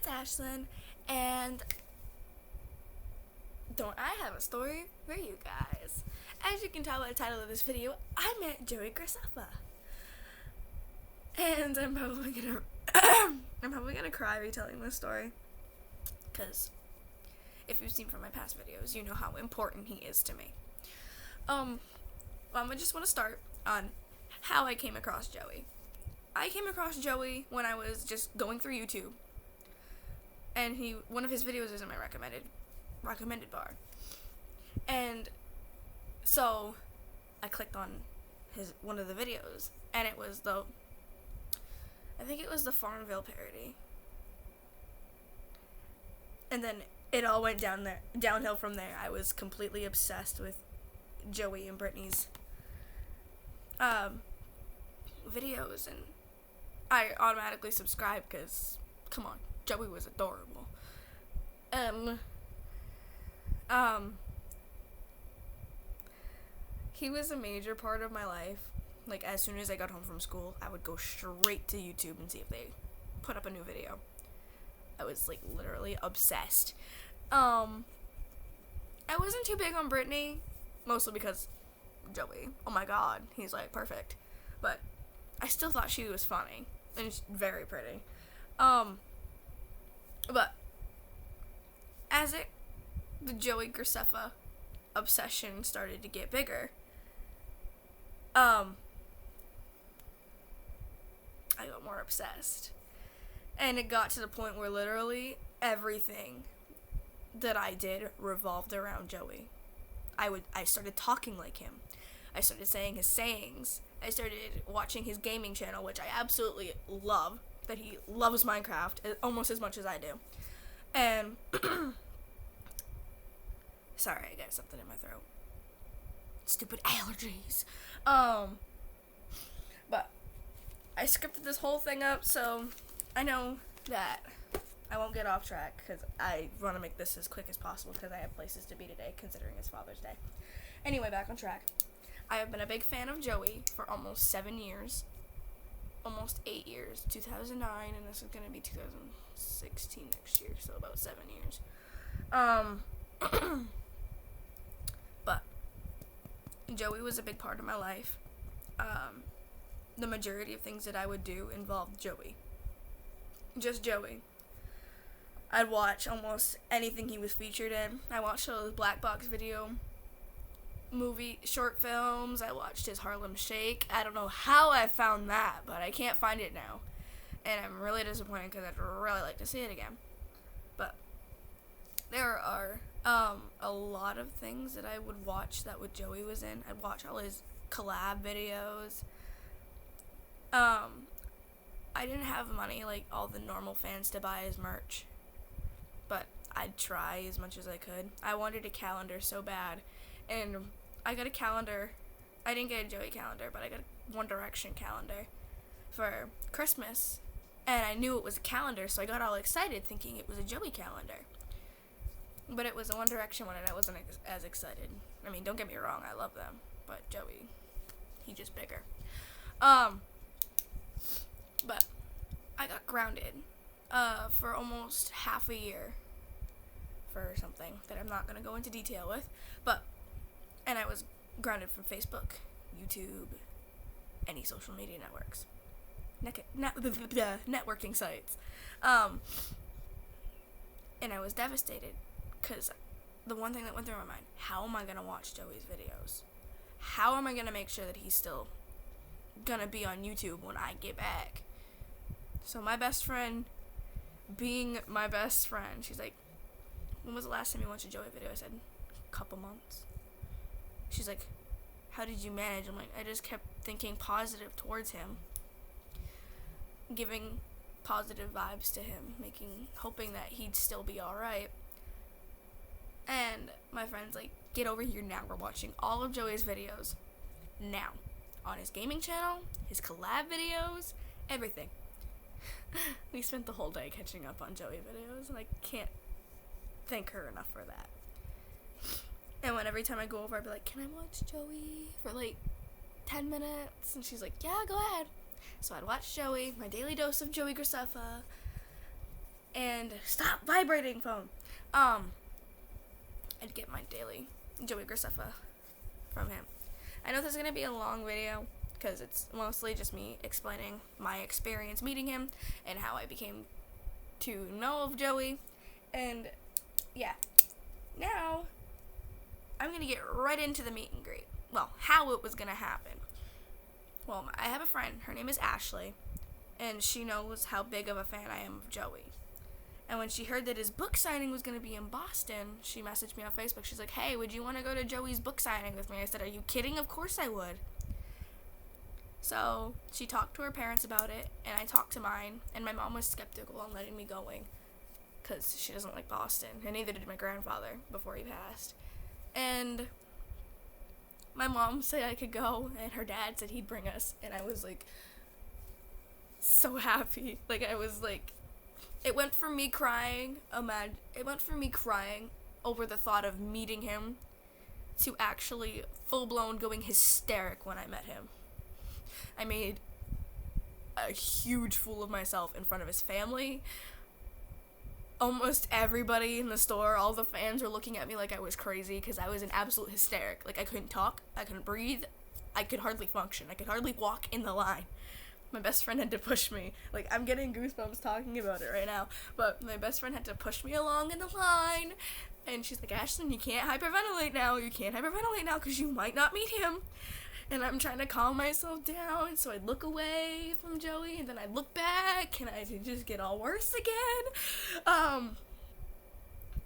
it's Ashalen, and don't I have a story for you guys? As you can tell by the title of this video, I met Joey Graceffa. And I'm probably gonna cry retelling this story, because if you've seen from my past videos, you know how important he is to me. Well, I just want to start on how I came across Joey. I came across Joey when I was just going through YouTube, and one of his videos was in my recommended bar, and so I clicked on one of the videos, and it was I think it was the Farmville parody, and then it all went downhill from there. I was completely obsessed with Joey and Brittany's videos, and I automatically subscribed because, come on, Joey was adorable. He was a major part of my life. Like, as soon as I got home from school, I would go straight to YouTube and see if they put up a new video. I was, like, literally obsessed. I wasn't too big on Brittany, mostly because Joey, oh my god, he's, like, perfect. But I still thought she was funny, and she's very pretty. But as the Joey Graceffa obsession started to get bigger, I got more obsessed. And it got to the point where literally everything that I did revolved around Joey. I started talking like him. I started saying his sayings. I started watching his gaming channel, which I absolutely love, that he loves Minecraft almost as much as I do. And sorry, I got something in my throat. Stupid allergies. But I scripted this whole thing up, so I know that I won't get off track, because I want to make this as quick as possible, because I have places to be today, considering it's Father's Day. Anyway, back on track. I have been a big fan of Joey for almost 7 years. Almost 8 years. 2009, and this is going to be 2016 next year, so about 7 years. But Joey was a big part of my life. The majority of things that I would do involved Joey. Just Joey. I'd watch almost anything he was featured in. I watched all his Black Box video movie short films. I watched his Harlem Shake. I don't know how I found that, but I can't find it now, and I'm really disappointed because I'd really like to see it again. But there are a lot of things that I would watch that with Joey was in. I'd watch all his collab videos. I didn't have money like all the normal fans to buy his merch, but I'd try as much as I could. I wanted a calendar so bad, and I got a calendar. I didn't get a Joey calendar, but I got a One Direction calendar for Christmas, and I knew it was a calendar, so I got all excited thinking it was a Joey calendar. But it was a One Direction one, and I wasn't as excited. I mean, don't get me wrong, I love them, but Joey, he just bigger. But I got grounded for almost half a year for something that I'm not going to go into detail with, and I was grounded from Facebook, YouTube, any social media networks, networking sites, and I was devastated, because the one thing that went through my mind, how am I going to watch Joey's videos? How am I going to make sure that he's still going to be on YouTube when I get back? So my best friend, being my best friend, she's like, when was the last time you watched a Joey video? I said, a couple months. She's like, how did you manage? I'm like, I just kept thinking positive towards him, giving positive vibes to him, hoping that he'd still be alright. And my friend's like, get over here now. We're watching all of Joey's videos now. On his gaming channel, his collab videos, everything. We spent the whole day catching up on Joey videos, and I can't thank her enough for that. And every time I go over, I'd be like, can I watch Joey for like 10 minutes? And she's like, yeah, go ahead. So I'd watch Joey, my daily dose of Joey Graceffa, And stop vibrating phone. I'd get my daily Joey Graceffa from him. I know this is going to be a long video because it's mostly just me explaining my experience meeting him and how I became to know of Joey. And yeah, now I'm going to get right into the meet and greet. Well, how it was going to happen. Well, I have a friend. Her name is Ashalen, and she knows how big of a fan I am of Joey. And when she heard that his book signing was going to be in Boston, she messaged me on Facebook. She's like, hey, would you want to go to Joey's book signing with me? I said, are you kidding? Of course I would. So she talked to her parents about it, and I talked to mine, and my mom was skeptical on letting me going because she doesn't like Boston, and neither did my grandfather before he passed. And my mom said I could go, and her dad said he'd bring us, and I was like so happy. Like, I was like, it went from me crying over the thought of meeting him to actually full-blown going hysteric when I met him. I made a huge fool of myself in front of his family. Almost everybody in the store, all the fans were looking at me like I was crazy because I was an absolute hysteric. Like, I couldn't talk, I couldn't breathe, I could hardly function, I could hardly walk in the line. My best friend had to push me. Like, I'm getting goosebumps talking about it right now. But my best friend had to push me along in the line. And she's like, Ashalen, you can't hyperventilate now. You can't hyperventilate now because you might not meet him. And I'm trying to calm myself down. So I'd look away from Joey. And then I'd look back. And I'd just get all worse again.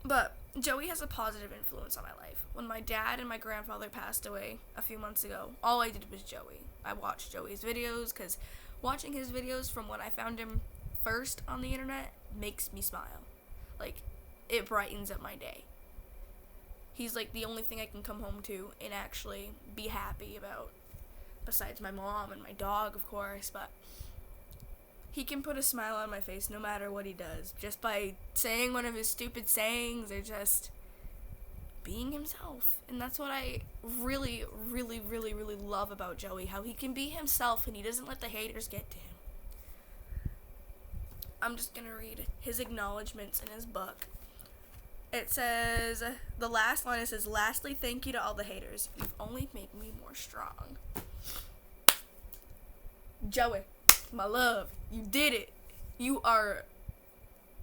But Joey has a positive influence on my life. When my dad and my grandfather passed away a few months ago, all I did was Joey. I watched Joey's videos because watching his videos from when I found him first on the internet makes me smile. Like, it brightens up my day. He's like the only thing I can come home to and actually be happy about, besides my mom and my dog, of course, but he can put a smile on my face no matter what he does, just by saying one of his stupid sayings or just being himself. And that's what I really, really, really, really love about Joey, how he can be himself and he doesn't let the haters get to him. I'm just gonna read his acknowledgments in his book. It says, the last line, it says, lastly, thank you to all the haters. You've only made me more strong. Joey, my love, you did it. You are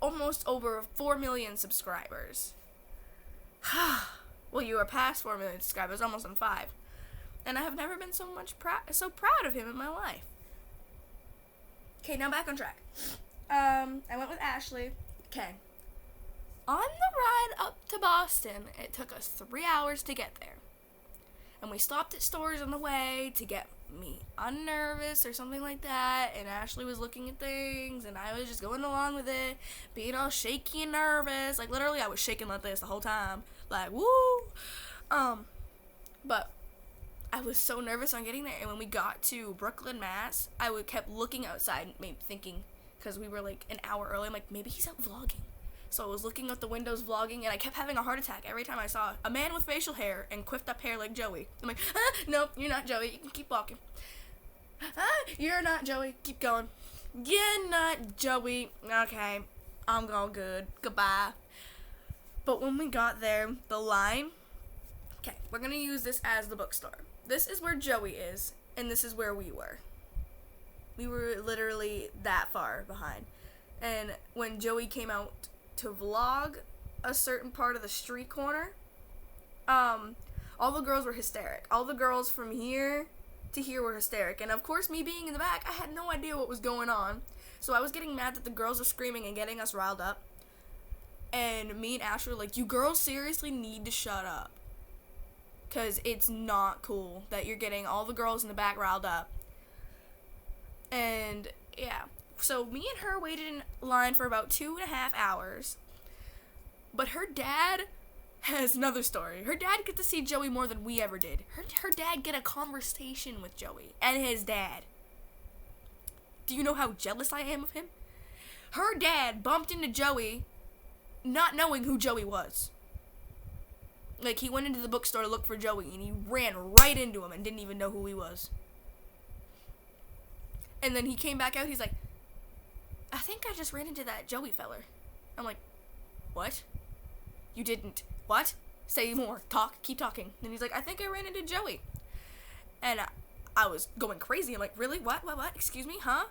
almost over 4 million subscribers. Well, you are past 4 million subscribers, almost on 5. And I have never been so proud of him in my life. Okay, now back on track. I went with Ashley. Okay. On the ride up to Boston, it took us 3 hours to get there. And we stopped at stores on the way to get me unnervous or something like that. And Ashley was looking at things, and I was just going along with it, being all shaky and nervous. Like, literally, I was shaking like this the whole time. Like, woo! But I was so nervous on getting there. And when we got to Brooklyn, Mass, I kept looking outside, maybe thinking, because we were like an hour early, I'm like, maybe he's out vlogging. So I was looking out the windows vlogging, and I kept having a heart attack every time I saw a man with facial hair and quiffed up hair like Joey. I'm like, no, you're not Joey. You can keep walking. You're not Joey. Keep going. You're not Joey. Okay, I'm all good. Goodbye. But when we got there, the line, okay, we're going to use this as the bookstore. This is where Joey is, and this is where we were. We were literally that far behind. And when Joey came out to vlog a certain part of the street corner, all the girls were hysteric. All the girls from here to here were hysteric. And of course, me being in the back, I had no idea what was going on. So I was getting mad that the girls were screaming and getting us riled up. And me and Ash were like, you girls seriously need to shut up. Because it's not cool that you're getting all the girls in the back riled up. And yeah. So me and her waited in line for about 2.5 hours. But her dad has another story. Her dad get to see Joey more than we ever did. Her dad get a conversation with Joey and his dad. Do you know how jealous I am of him? Her dad bumped into Joey not knowing who Joey was. Like, he went into the bookstore to look for Joey, and he ran right into him and didn't even know who he was. And then he came back out, he's like, I think I just ran into that Joey feller. I'm like, what? You didn't. What? Say more. Talk. Keep talking. And he's like, I think I ran into Joey. And I was going crazy. I'm like, really? What? Excuse me? Huh?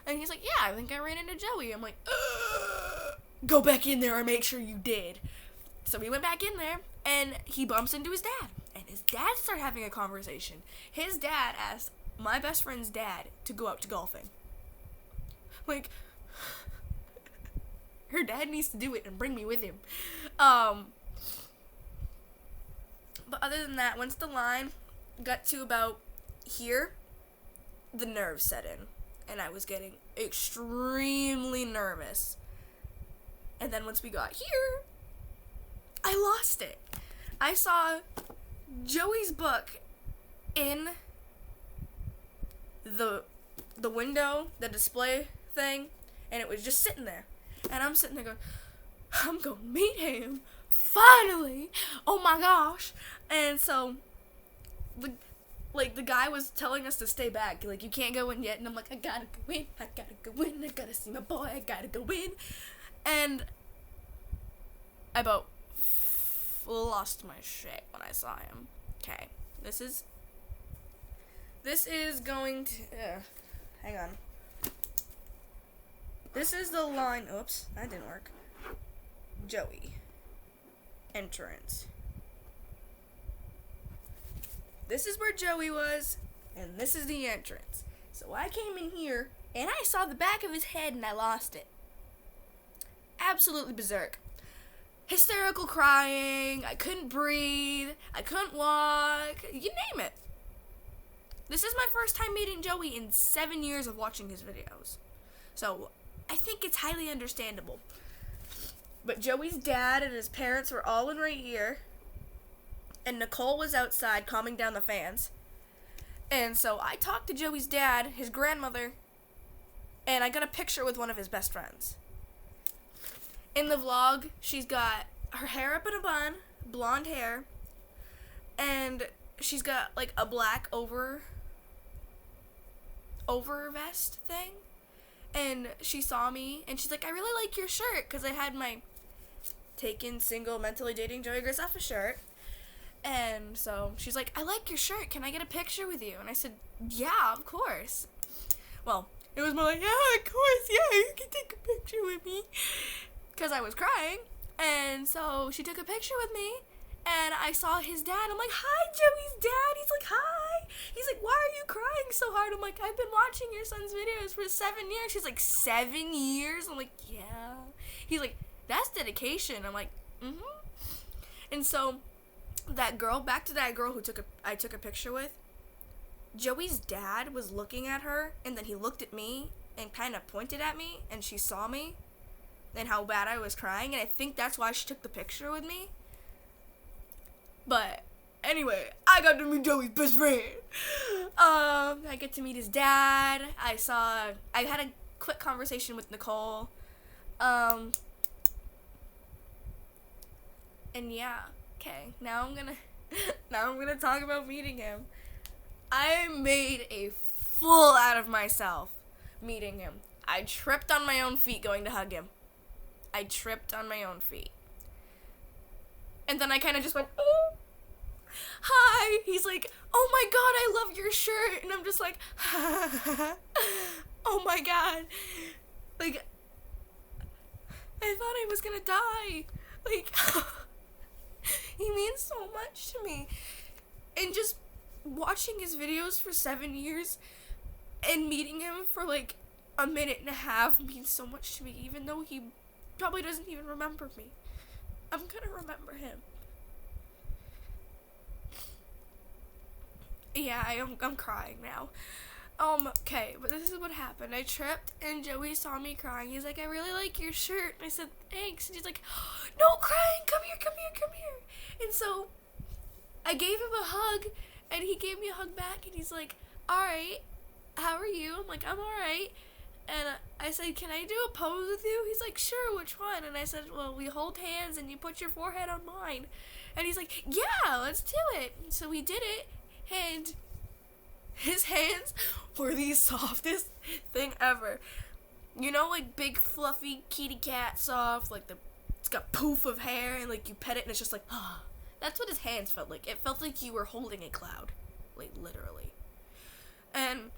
And he's like, yeah, I think I ran into Joey. I'm like, go back in there and make sure you did. So we went back in there, and he bumps into his dad. And his dad started having a conversation. His dad asked my best friend's dad to go out to golfing. Like, her dad needs to do it and bring me with him. But other than that, once the line got to about here, the nerves set in. And I was getting extremely nervous. And then once we got here, I lost it. I saw Joey's book in the window, the display thing, and it was just sitting there. And I'm sitting there going, I'm going to meet him. Finally. Oh my gosh. And so the guy was telling us to stay back. Like, you can't go in yet. And I'm like, I gotta go in. I gotta see my boy. I gotta go in. And I about lost my shit when I saw him. Okay. This is going to... hang on. This is the line... Oops. That didn't work. Joey. Entrance. This is where Joey was, and this is the entrance. So I came in here, and I saw the back of his head, and I lost it. Absolutely berserk. Hysterical crying, I couldn't breathe, I couldn't walk, you name it. This is my first time meeting Joey in 7 years of watching his videos. So, I think it's highly understandable. But Joey's dad and his parents were all in right here. And Nicole was outside calming down the fans. And so I talked to Joey's dad, his grandmother, and I got a picture with one of his best friends. In the vlog, she's got her hair up in a bun, blonde hair, and she's got like a black over vest thing. And she saw me, and she's like, I really like your shirt, because I had my Taken Single Mentally Dating Joey Graceffa shirt. And so she's like, I like your shirt. Can I get a picture with you? And I said, yeah, of course. Well, it was more like, yeah, of course, yeah, you can take a picture with me. Because I was crying. And so she took a picture with me. And I saw his dad. I'm like, hi, Joey's dad. He's like, hi. He's like, why are you crying so hard? I'm like, I've been watching your son's videos for 7 years. She's like, 7 years? I'm like, yeah. He's like, that's dedication. I'm like, mm-hmm. And so back to that girl who I took a picture with, Joey's dad was looking at her, and then he looked at me and kind of pointed at me, and she saw me and how bad I was crying, and I think that's why she took the picture with me. But anyway, I got to meet Joey's best friend. I get to meet his dad. I had a quick conversation with Nicole. And yeah. Okay, now I'm gonna talk about meeting him. I made a fool out of myself meeting him. I tripped on my own feet going to hug him. I tripped on my own feet. And then I kind of just went, oh, hi. He's like, oh my god, I love your shirt. And I'm just like, oh my god. Like, I thought I was gonna die. Like, he means so much to me. And just watching his videos for 7 years and meeting him for like a minute and a half means so much to me, even though he probably doesn't even remember me. I'm gonna remember him. Yeah, I'm crying now. Okay, but this is what happened. I tripped, and Joey saw me crying. He's like, I really like your shirt. And I said, thanks. And he's like, no crying, come here. And so I gave him a hug, and he gave me a hug back, and he's like, all right, how are you? I'm like, I'm all right. And I said, can I do a pose with you? He's like, sure, which one? And I said, well, we hold hands, and you put your forehead on mine. And he's like, yeah, let's do it. And so we did it, and his hands were the softest thing ever. You know, like, big, fluffy kitty cat soft, like, it's got poof of hair, and, like, you pet it, and it's just like, ah. That's what his hands felt like. It felt like you were holding a cloud. Like, literally. And,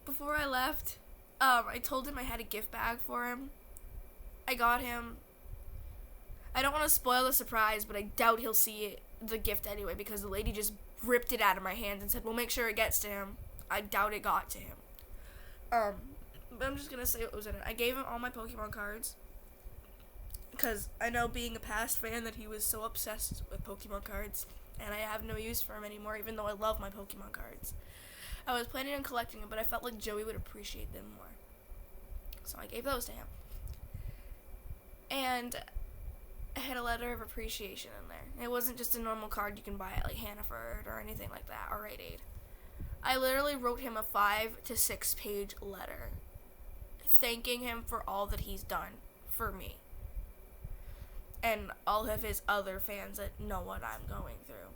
before I left, I told him I had a gift bag for him. I got him, I don't want to spoil the surprise, but I doubt he'll see the gift anyway, because the lady just ripped it out of my hands and said, we'll make sure it gets to him. I doubt it got to him. But I'm just going to say what was in it. I gave him all my Pokemon cards, because I know, being a past fan, that he was so obsessed with Pokemon cards, and I have no use for him anymore, even though I love my Pokemon cards. I was planning on collecting them, but I felt like Joey would appreciate them more. So I gave those to him. And I had a letter of appreciation in there. It wasn't just a normal card you can buy at, like, Hannaford or anything like that, or Rite Aid. I literally wrote him a 5 to 6 page letter thanking him for all that he's done for me. And all of his other fans that know what I'm going through.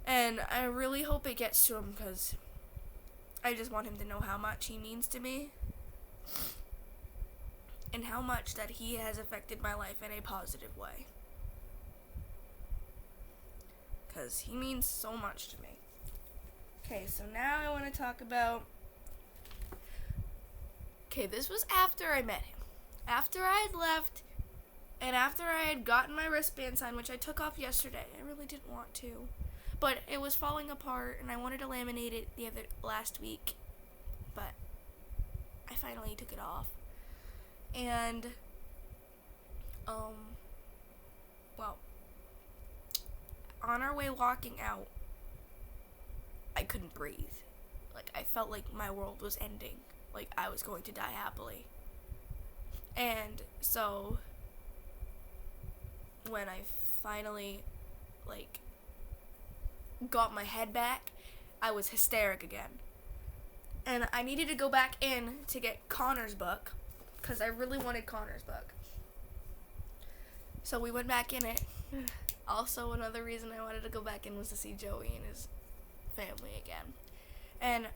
And I really hope it gets to him, because I just want him to know how much he means to me. And how much that he has affected my life in a positive way. Because he means so much to me. Okay, so now I want to talk about... Okay, this was after I met him. After I had left, and after I had gotten my wristband signed, which I took off yesterday. I really didn't want to. But it was falling apart, and I wanted to laminate it last week. But I finally took it off. And, well, on our way walking out, I couldn't breathe. Like, I felt like my world was ending. Like, I was going to die happily. And so, when I finally, like, got my head back, I was hysteric again. And I needed to go back in to get Connor's book, because I really wanted Connor's book. So we went back in it. Also, another reason I wanted to go back in was to see Joey and his family again. And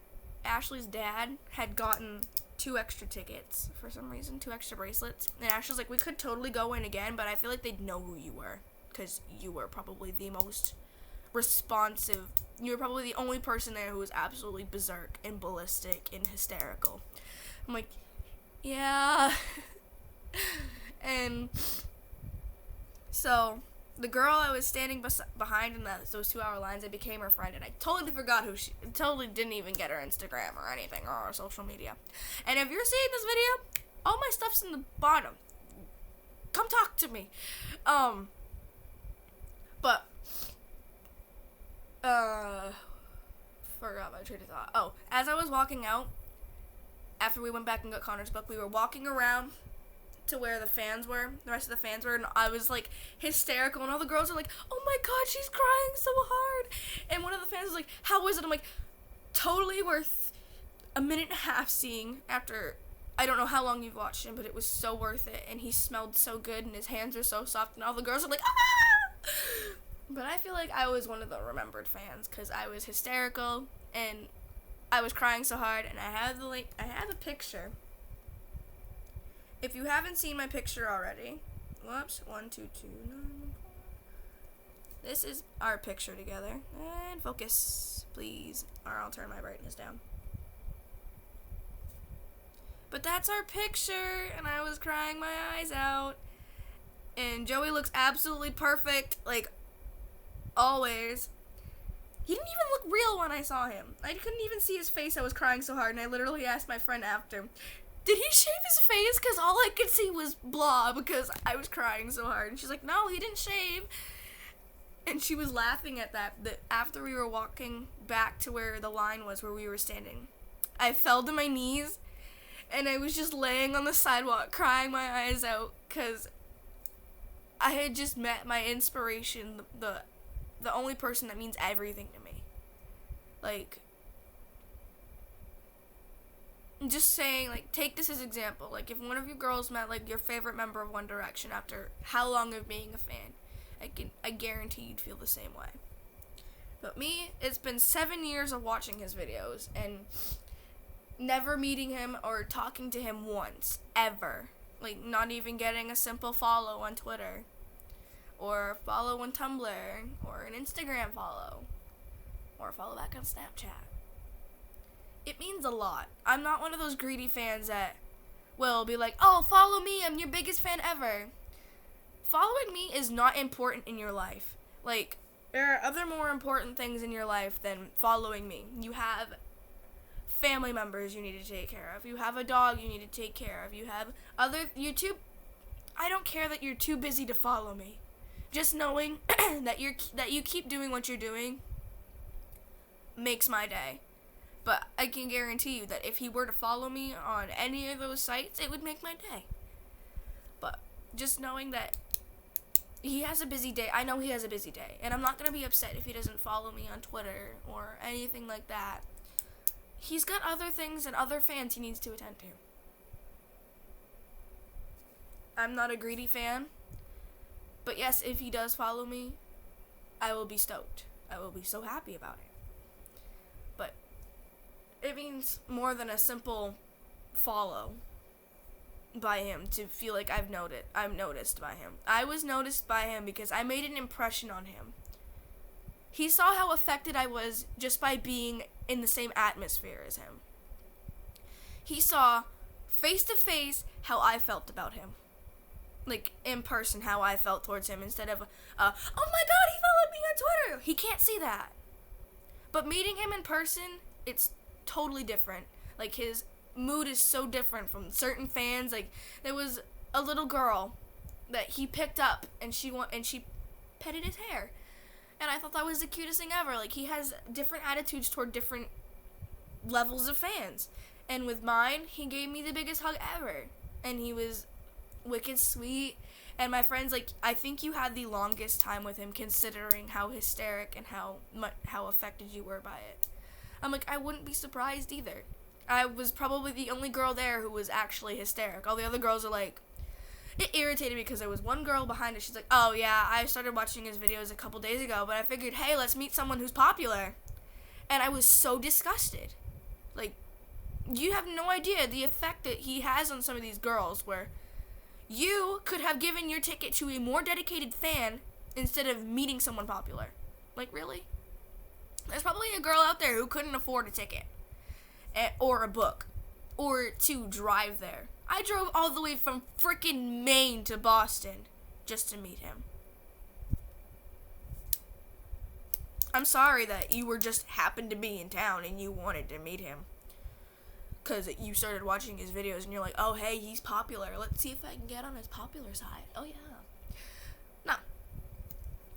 Ashley's dad had gotten 2 extra tickets for some reason, 2 extra bracelets. And Ashley's like, we could totally go in again, but I feel like they'd know who you were, because you were probably the most responsive. You were probably the only person there who was absolutely berserk and ballistic and hysterical. I'm like, yeah. And so the girl I was standing behind in those 2-hour lines, I became her friend, and I totally forgot totally didn't even get her Instagram or anything, or her social media. And if you're seeing this video, all my stuff's in the bottom. Come talk to me. But forgot my train of thought. Oh, as I was walking out, after we went back and got Connor's book, we were walking around to where the rest of the fans were, and I was, like, hysterical, and all the girls are like, oh my god, she's crying so hard, and one of the fans was like, how was it? I'm like, totally worth a minute and a half seeing after, I don't know how long you've watched him, but it was so worth it, and he smelled so good, and his hands were so soft, and all the girls are like, ah! But I feel like I was one of the remembered fans, because I was hysterical, and I was crying so hard, and I have a picture. If you haven't seen my picture already, whoops, 1, 2, 2, 9. This is our picture together. And focus, please, or I'll turn my brightness down. But that's our picture, and I was crying my eyes out. And Joey looks absolutely perfect, like, always. He didn't even look real when I saw him. I couldn't even see his face. I was crying so hard, and I literally asked my friend after, did he shave his face? Because all I could see was blah, because I was crying so hard. And she's like, no, he didn't shave. And she was laughing at that after we were walking back to where the line was, where we were standing, I fell to my knees, and I was just laying on the sidewalk, crying my eyes out, because I had just met my inspiration, the only person that means everything to me. Like, just saying, like, take this as example. Like, if one of you girls met, like, your favorite member of One Direction after how long of being a fan, I guarantee you'd feel the same way. But me, it's been 7 years of watching his videos and never meeting him or talking to him once, ever. Like, not even getting a simple follow on Twitter, or follow on Tumblr, or an Instagram follow, or a follow back on Snapchat. It means a lot. I'm not one of those greedy fans that will be like, oh, follow me, I'm your biggest fan ever. Following me is not important in your life. Like, there are other more important things in your life than following me. You have family members you need to take care of. You have a dog you need to take care of. You have I don't care that you're too busy to follow me. Just knowing that you keep doing what you're doing makes my day. But I can guarantee you that if he were to follow me on any of those sites, it would make my day. But just knowing that he has a busy day. I know he has a busy day. And I'm not going to be upset if he doesn't follow me on Twitter or anything like that. He's got other things and other fans he needs to attend to. I'm not a greedy fan. But yes, if he does follow me, I will be stoked. I will be so happy about it. But it means more than a simple follow by him to feel like I'm noticed by him. I was noticed by him because I made an impression on him. He saw how affected I was just by being in the same atmosphere as him. He saw face to face how I felt about him. Like, in person, how I felt towards him, instead of, oh my god, he followed me on Twitter. He can't see that. But meeting him in person, it's totally different. Like, his mood is so different from certain fans. Like, there was a little girl that he picked up, and she petted his hair. And I thought that was the cutest thing ever. Like, he has different attitudes toward different levels of fans. And with mine, he gave me the biggest hug ever. And he was wicked sweet. And my friends, like, I think you had the longest time with him, considering how hysteric and how affected you were by it. I'm like, I wouldn't be surprised either. I was probably the only girl there who was actually hysteric. All the other girls are like, it irritated me because there was one girl behind it. She's like, oh yeah, I started watching his videos a couple days ago, but I figured, hey, let's meet someone who's popular. And I was so disgusted. Like, you have no idea the effect that he has on some of these girls, where you could have given your ticket to a more dedicated fan instead of meeting someone popular. Like, really? There's probably a girl out there who couldn't afford a ticket, or a book, or to drive there. I drove all the way from frickin' Maine to Boston just to meet him. I'm sorry that you were just happened to be in town and you wanted to meet him, because you started watching his videos and you're like, oh, hey, he's popular. Let's see if I can get on his popular side. Oh, yeah. No.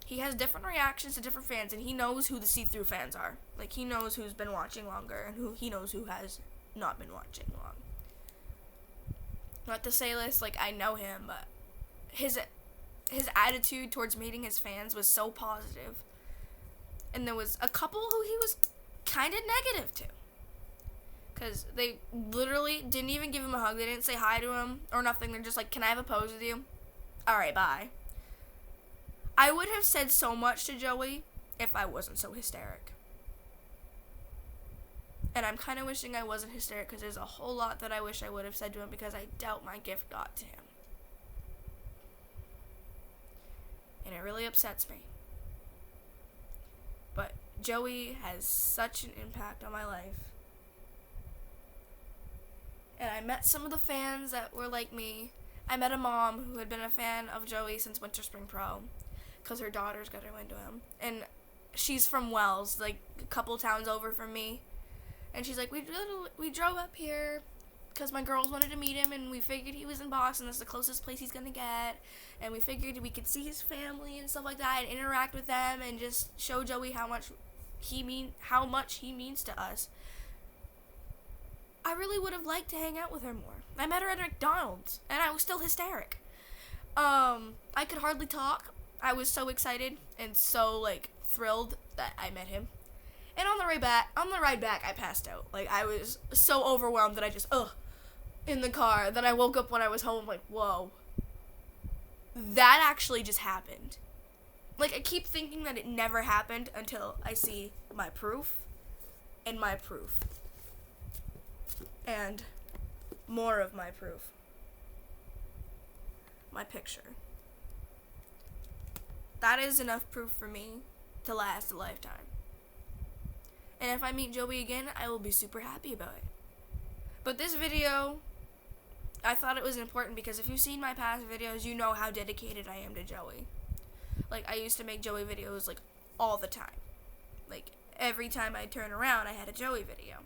He has different reactions to different fans, and he knows who the see-through fans are. Like, he knows who's been watching longer, and he knows who has not been watching long. Not to say this, like, I know him, but his attitude towards meeting his fans was so positive. And there was a couple who he was kind of negative to. Because they literally didn't even give him a hug. They didn't say hi to him or nothing. They're just like, can I have a pose with you? Alright, bye. I would have said so much to Joey if I wasn't so hysteric. And I'm kind of wishing I wasn't hysteric, because there's a whole lot that I wish I would have said to him, because I doubt my gift got to him. And it really upsets me. But Joey has such an impact on my life. And I met some of the fans that were like me. I met a mom who had been a fan of Joey since Winter Spring Pro, because her daughters got her into him. And she's from Wells, like a couple towns over from me. And she's like, we drove up here because my girls wanted to meet him, and we figured he was in Boston. That's the closest place he's going to get. And we figured we could see his family and stuff like that and interact with them and just show Joey how much he means to us. I really would have liked to hang out with her more. I met her at McDonald's, and I was still hysteric. I could hardly talk. I was so excited and so, like, thrilled that I met him. And on the ride back, I passed out. Like, I was so overwhelmed that I just, in the car. Then I woke up when I was home, like, whoa. That actually just happened. like, I keep thinking that it never happened until I see my proof and my proof. And more of my proof. My picture. That is enough proof for me to last a lifetime. And if I meet Joey again, I will be super happy about it. But this video, I thought it was important because if you've seen my past videos, you know how dedicated I am to Joey. Like, I used to make Joey videos, like, all the time. Like, every time I turn around, I had a Joey video.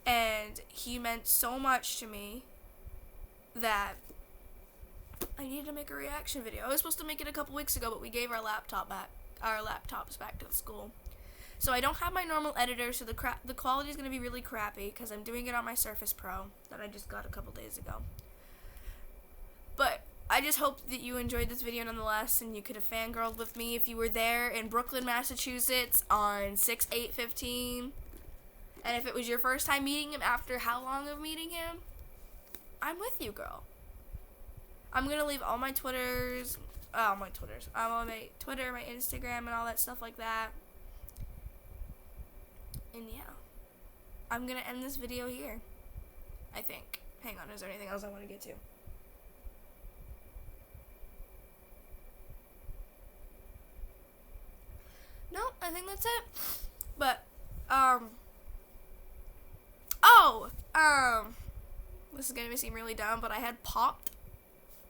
And he meant so much to me that I needed to make a reaction video. I was supposed to make it a couple weeks ago, but we gave our laptops back to the school. So I don't have my normal editor, so the quality is going to be really crappy because I'm doing it on my Surface Pro that I just got a couple days ago. But I just hope that you enjoyed this video nonetheless, and you could have fangirled with me if you were there in Brooklyn, Massachusetts on 6/8/15. And if it was your first time meeting him after how long of meeting him, I'm with you, girl. I'm going to leave all my Twitters, my Twitter, my Instagram, and all that stuff like that. And yeah, I'm going to end this video here, I think. Hang on, is there anything else I want to get to? No, I think that's it. But, this is going to seem really dumb, but I had popped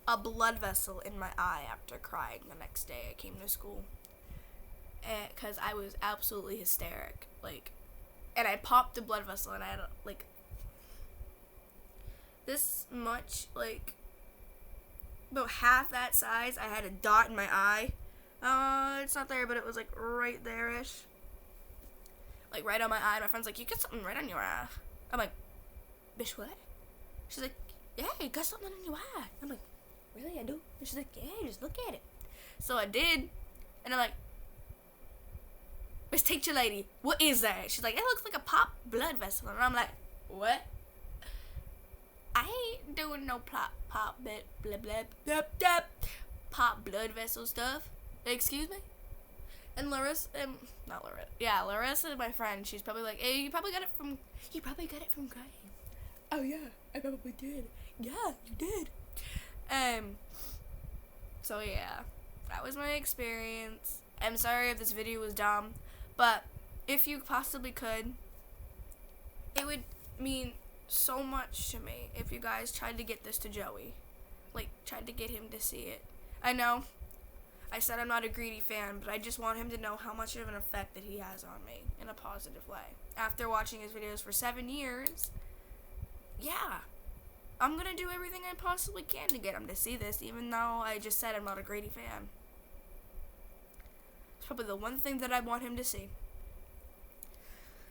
a blood vessel in my eye after crying the next day I came to school. Because I was absolutely hysteric. Like, and I popped the blood vessel and I had, like, this much, like, about half that size. I had a dot in my eye. It's not there, but it was, like, right there-ish. Like, right on my eye. My friend's like, you got something right on your eye. I'm like, bitch, what? She's like, yeah, you got something on your eye. I'm like, really, I do? And she's like, yeah, just look at it. So I did. And I'm like, Miss Teacher Lady, what is that? She's like, it looks like a pop blood vessel. And I'm like, what? I ain't doing no pop blood vessel stuff. Excuse me? And Larissa, Larissa, my friend, she's probably like, hey, you probably got it from crying. Oh yeah, I probably did. Yeah, you did. So yeah, that was my experience. I'm sorry if this video was dumb, but if you possibly could, it would mean so much to me if you guys tried to get this to Joey. Like, tried to get him to see it. I know, I said I'm not a greedy fan, but I just want him to know how much of an effect that he has on me in a positive way. After watching his videos for 7 years, yeah, I'm gonna do everything I possibly can to get him to see this, even though I just said I'm not a greedy fan. It's probably the one thing that I want him to see.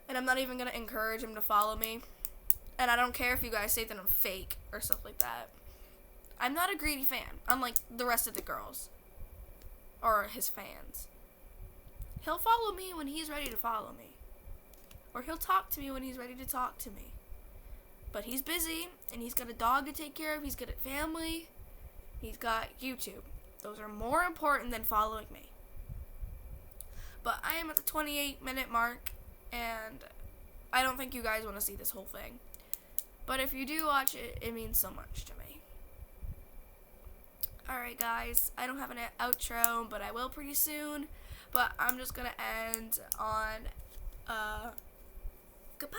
And I'm not even gonna encourage him to follow me. And I don't care if you guys say that I'm fake or stuff like that. I'm not a greedy fan, unlike the rest of the girls. Or his fans. He'll follow me when he's ready to follow me. Or he'll talk to me when he's ready to talk to me. But he's busy, and he's got a dog to take care of, he's got a family, he's got YouTube. Those are more important than following me. But I am at the 28-minute mark, and I don't think you guys want to see this whole thing. But if you do watch it, it means so much to me. Alright guys, I don't have an outro, but I will pretty soon. But I'm just going to end on, goodbye.